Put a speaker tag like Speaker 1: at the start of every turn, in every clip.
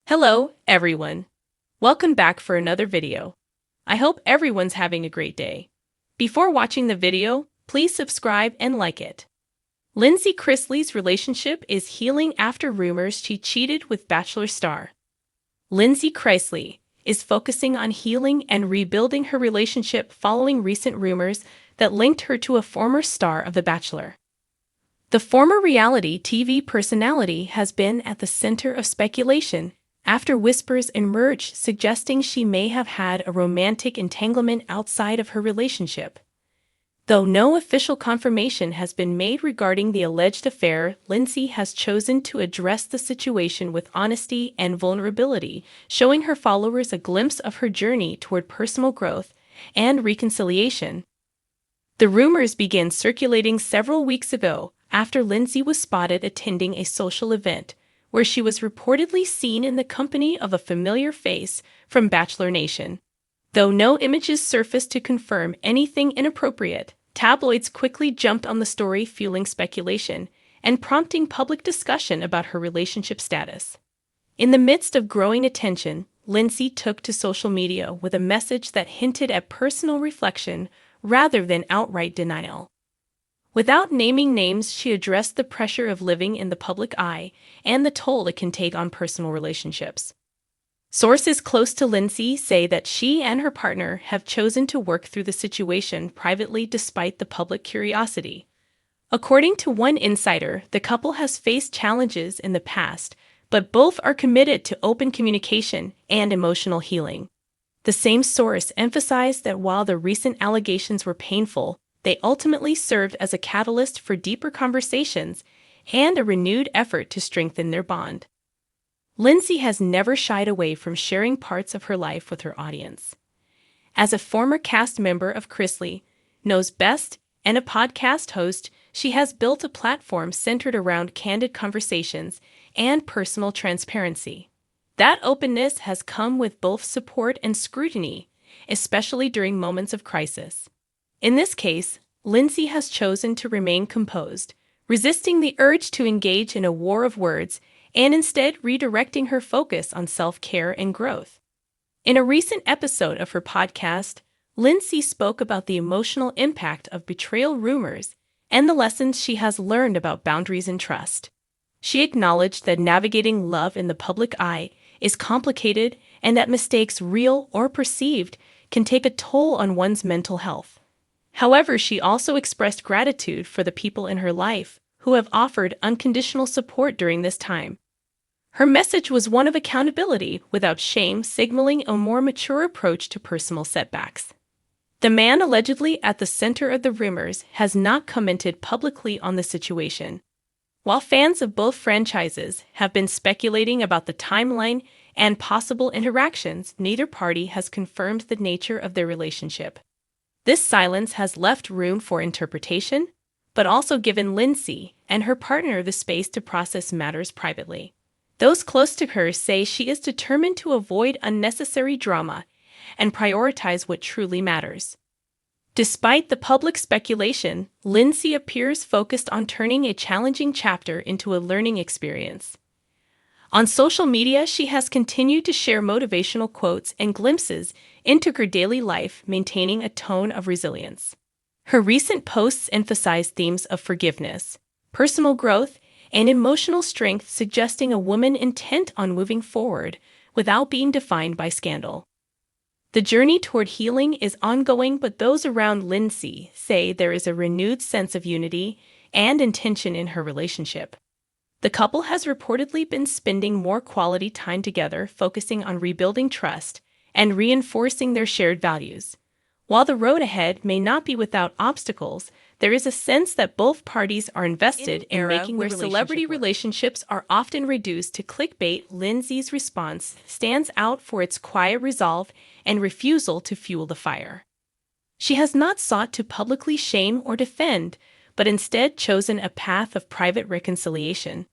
Speaker 1: Hello, everyone. Welcome back for another video. I hope everyone's having a great day. Before watching the video, please subscribe and like it. Lindsay Chrisley's relationship is healing after rumors she cheated with Bachelor star. Lindsay Chrisley is focusing on healing and rebuilding her relationship following recent rumors that linked her to a former star of The Bachelor. The former reality TV personality has been at the center of speculation after whispers emerged suggesting she may have had a romantic entanglement outside of her relationship. Though no official confirmation has been made regarding the alleged affair, Lindsay has chosen to address the situation with honesty and vulnerability, showing her followers a glimpse of her journey toward personal growth and reconciliation. The rumors began circulating several weeks ago after Lindsay was spotted attending a social event, where she was reportedly seen in the company of a familiar face from Bachelor Nation. Though no images surfaced to confirm anything inappropriate, tabloids quickly jumped on the story, fueling speculation and prompting public discussion about her relationship status. In the midst of growing attention, Lindsay took to social media with a message that hinted at personal reflection rather than outright denial. Without naming names, she addressed the pressure of living in the public eye and the toll it can take on personal relationships. Sources close to Lindsay say that she and her partner have chosen to work through the situation privately despite the public curiosity. According to one insider, the couple has faced challenges in the past, but both are committed to open communication and emotional healing. The same source emphasized that while the recent allegations were painful, they ultimately served as a catalyst for deeper conversations and a renewed effort to strengthen their bond. Lindsay has never shied away from sharing parts of her life with her audience. As a former cast member of Chrisley Knows Best and a podcast host, she has built a platform centered around candid conversations and personal transparency. That openness has come with both support and scrutiny, especially during moments of crisis. In this case, Lindsay has chosen to remain composed, resisting the urge to engage in a war of words and instead redirecting her focus on self-care and growth. In a recent episode of her podcast, Lindsay spoke about the emotional impact of betrayal rumors and the lessons she has learned about boundaries and trust. She acknowledged that navigating love in the public eye is complicated and that mistakes, real or perceived, can take a toll on one's mental health. However, she also expressed gratitude for the people in her life who have offered unconditional support during this time. Her message was one of accountability without shame, signaling a more mature approach to personal setbacks. The man allegedly at the center of the rumors has not commented publicly on the situation. While fans of both franchises have been speculating about the timeline and possible interactions, neither party has confirmed the nature of their relationship. This silence has left room for interpretation, but also given Lindsay and her partner the space to process matters privately. Those close to her say she is determined to avoid unnecessary drama and prioritize what truly matters. Despite the public speculation, Lindsay appears focused on turning a challenging chapter into a learning experience. On social media, she has continued to share motivational quotes and glimpses into her daily life, maintaining a tone of resilience. Her recent posts emphasize themes of forgiveness, personal growth, and emotional strength, suggesting a woman intent on moving forward without being defined by scandal. The journey toward healing is ongoing, but those around Lindsay say there is a renewed sense of unity and intention in her relationship. The couple has reportedly been spending more quality time together, focusing on rebuilding trust and reinforcing their shared values. While the road ahead may not be without obstacles, there is a sense that both parties are invested in making where celebrity relationships are often reduced to clickbait. Lindsay's response stands out for its quiet resolve and refusal to fuel the fire. She has not sought to publicly shame or defend, but instead chosen a path of private reconciliation.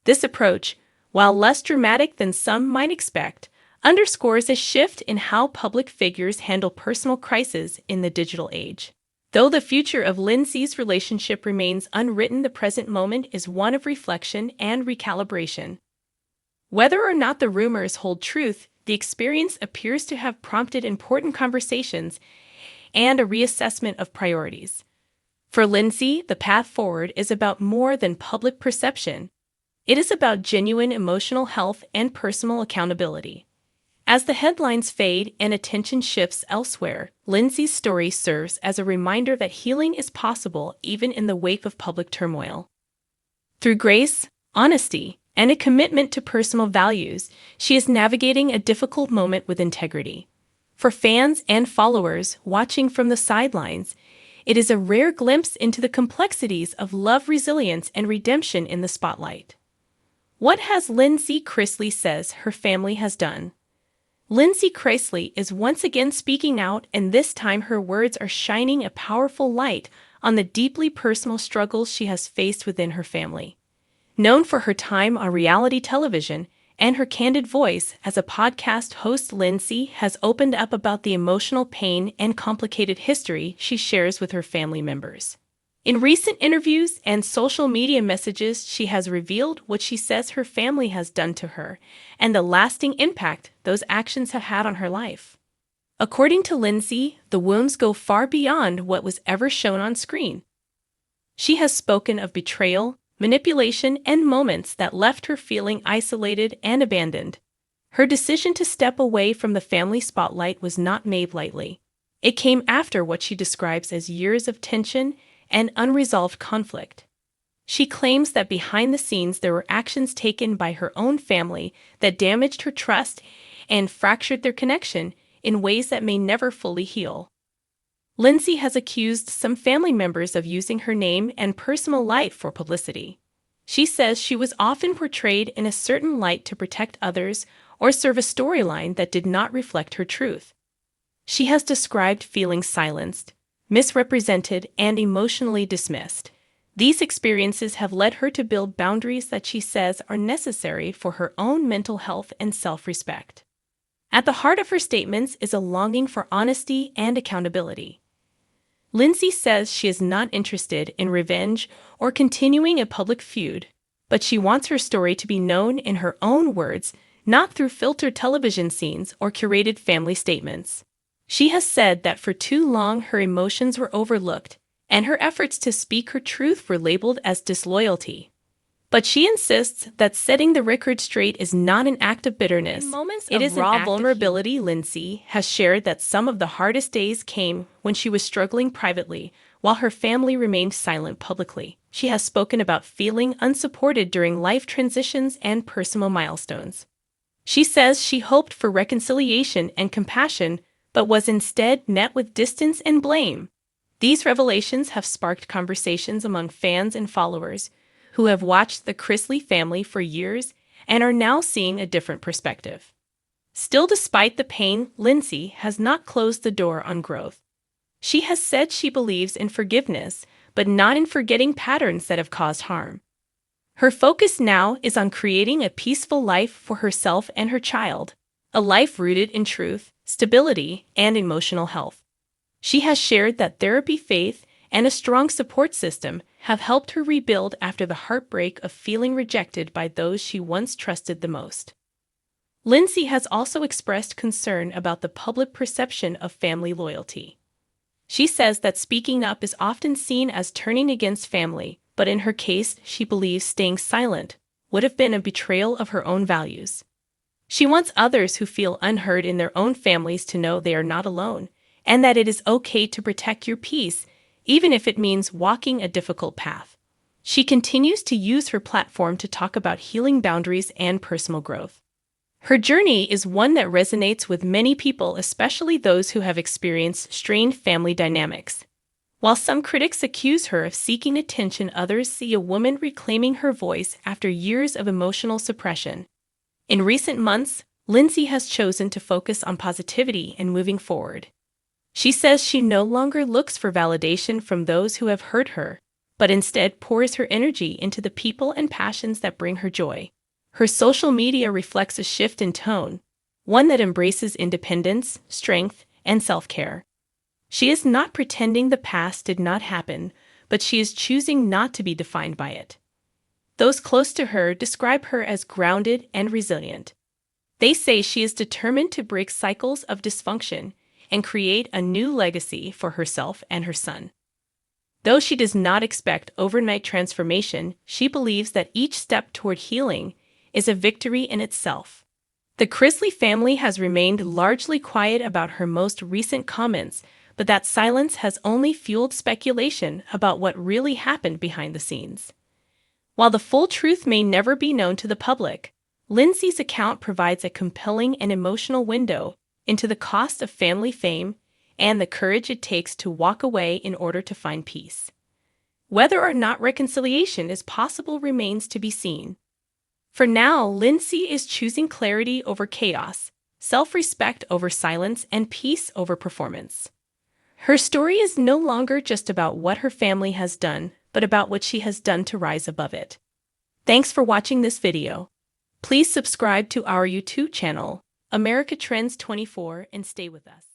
Speaker 1: This approach, while less dramatic than some might expect, underscores a shift in how public figures handle personal crises in the digital age. Though the future of Lindsay's relationship remains unwritten, the present moment is one of reflection and recalibration. Whether or not the rumors hold truth, the experience appears to have prompted important conversations and a reassessment of priorities. For Lindsay, the path forward is about more than public perception. It is about genuine emotional health and personal accountability. As the headlines fade and attention shifts elsewhere, Lindsay's story serves as a reminder that healing is possible even in the wake of public turmoil. Through grace, honesty, and a commitment to personal values, she is navigating a difficult moment with integrity. For fans and followers watching from the sidelines, it is a rare glimpse into the complexities of love, resilience, and redemption in the spotlight. What has Lindsay Chrisley says her family has done? Lindsay Chrisley is once again speaking out, and this time her words are shining a powerful light on the deeply personal struggles she has faced within her family. Known for her time on reality television and her candid voice as a podcast host, Lindsay has opened up about the emotional pain and complicated history she shares with her family members. In recent interviews and social media messages, she has revealed what she says her family has done to her and the lasting impact those actions have had on her life. According to Lindsay, the wounds go far beyond what was ever shown on screen. She has spoken of betrayal, manipulation, and moments that left her feeling isolated and abandoned. Her decision to step away from the family spotlight was not made lightly. It came after what she describes as years of tension and unresolved conflict. She claims that behind the scenes there were actions taken by her own family that damaged her trust and fractured their connection in ways that may never fully heal. Lindsay has accused some family members of using her name and personal life for publicity. She says she was often portrayed in a certain light to protect others or serve a storyline that did not reflect her truth. She has described feeling silenced, misrepresented, and emotionally dismissed. These experiences have led her to build boundaries that she says are necessary for her own mental health and self-respect. At the heart of her statements is a longing for honesty and accountability. Lindsay says she is not interested in revenge or continuing a public feud, but she wants her story to be known in her own words, not through filtered television scenes or curated family statements. She has said that for too long her emotions were overlooked, and her efforts to speak her truth were labeled as disloyalty. But she insists that setting the record straight is not an act of bitterness. It is raw vulnerability. Lindsay has shared that some of the hardest days came when she was struggling privately, while her family remained silent publicly. She has spoken about feeling unsupported during life transitions and personal milestones. She says she hoped for reconciliation and compassion, but was instead met with distance and blame. These revelations have sparked conversations among fans and followers who have watched the Chrisley family for years and are now seeing a different perspective. Still, despite the pain, Lindsay has not closed the door on growth. She has said she believes in forgiveness, but not in forgetting patterns that have caused harm. Her focus now is on creating a peaceful life for herself and her child, a life rooted in truth, stability, and emotional health. She has shared that therapy, faith, and a strong support system have helped her rebuild after the heartbreak of feeling rejected by those she once trusted the most. Lindsay has also expressed concern about the public perception of family loyalty. She says that speaking up is often seen as turning against family, but in her case, she believes staying silent would have been a betrayal of her own values. She wants others who feel unheard in their own families to know they are not alone, and that it is okay to protect your peace, even if it means walking a difficult path. She continues to use her platform to talk about healing boundaries and personal growth. Her journey is one that resonates with many people, especially those who have experienced strained family dynamics. While some critics accuse her of seeking attention, others see a woman reclaiming her voice after years of emotional suppression. In recent months, Lindsay has chosen to focus on positivity and moving forward. She says she no longer looks for validation from those who have hurt her, but instead pours her energy into the people and passions that bring her joy. Her social media reflects a shift in tone, one that embraces independence, strength, and self-care. She is not pretending the past did not happen, but she is choosing not to be defined by it. Those close to her describe her as grounded and resilient. They say she is determined to break cycles of dysfunction and create a new legacy for herself and her son. Though she does not expect overnight transformation, she believes that each step toward healing is a victory in itself. The Chrisley family has remained largely quiet about her most recent comments, but that silence has only fueled speculation about what really happened behind the scenes. While the full truth may never be known to the public, Lindsay's account provides a compelling and emotional window into the cost of family fame and the courage it takes to walk away in order to find peace. Whether or not reconciliation is possible remains to be seen. For now, Lindsay is choosing clarity over chaos, self-respect over silence, and peace over performance. Her story is no longer just about what her family has done, but about what she has done to rise above it. Thanks for watching this video. Please subscribe to our YouTube channel, America Trends 24, and stay with us.